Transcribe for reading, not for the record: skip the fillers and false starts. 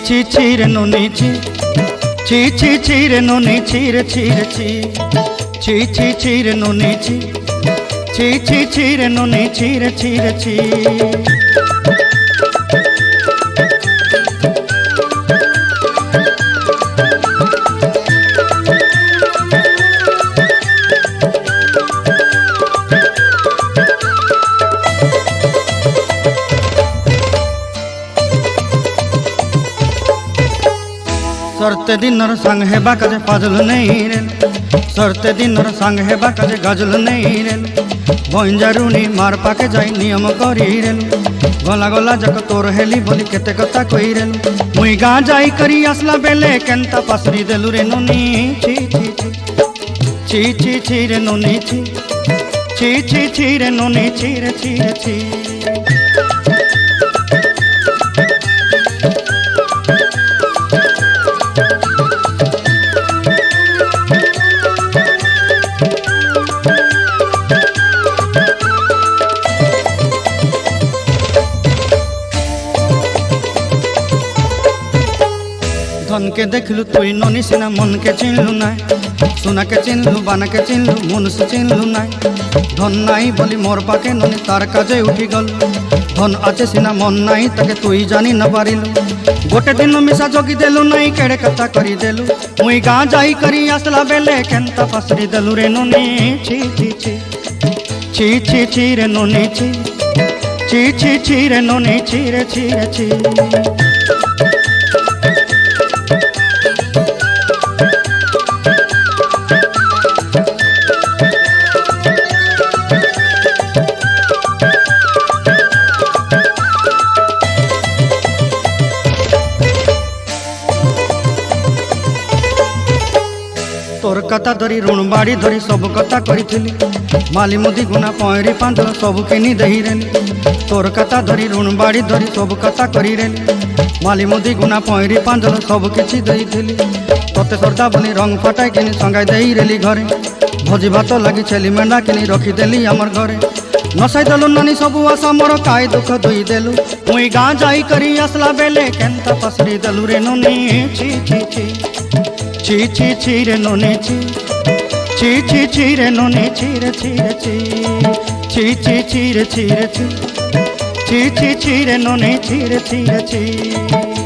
ছি ছি রে নুনি ছি ছি ছি ছি রে নুনি ছি রে ছি রে ছি ছি ছি ছি রে নুনি ছি ছি ছি ছি রে নুনি ছি রে ছি রে ছি। सरते दिनर संग हेबा काजे पाजल नहीं रेल सरते दिनर संग हेबा काजे गजल नहीं रेल बंजारुनी मार पाके जाई नियम करी रेल गला गला जक तोर हेली बोली केते कथा कई रेल मुई गाँ जाई करी आसला बेले केंता पासरी देलु रे नुनी छी छी छी छी छी छी रे नुनी छी छी छी छी रे नुनी छी रे छी रे छी। धन के देखलु तुई ननी सिना मन के चिन्हलु नाई सुना के चिन्हलु बाना के चिन्हलु मुनुष चिन्हलु नाई धन नाई बोली मोर पाके ननी तार काजे उठी गल धन आचे सिना मन नाई ताके तुई जानी न पारिलु गोटे दिन मिसा जोगी देलु नाई केड़े कथा करी देलु मुई गाँ जाई करी आसला बेले केंता पासरी देलु रे ननी छी छी छी छी छी छी रे ननी छी छी छी छी रे ननी छी रे छी रे छी। तोर कथा धरी ऋण बाड़ी धरी सब कथा करी माली मुदी गुना पहरी पांदल सब किनी दही रेली तोर कथा धरी ऋण बाड़ी धरी सब कथा करी रेली माली मुदी गुना पहरी पांदल सब किछि दही थी तोते सरदा बोली रंग फटाई किनी संगाई दही रेली घरे भोजी भात लगी छेली मेंढा किनी रखीदेली आमर घरे नसाई देलु नानी सबू आशा मोर काय दुख दुई देलु मुई गाँ जाई करी आसला बेले केंता पसरी देलु रे नुनी छी छी छी ची ची ची रे नुनी ची ची ची ची रे नुनी ची रे ची रे ची ची ची ची रे ची रे ची ची ची ची रे नुनी ची रे ची रे ची।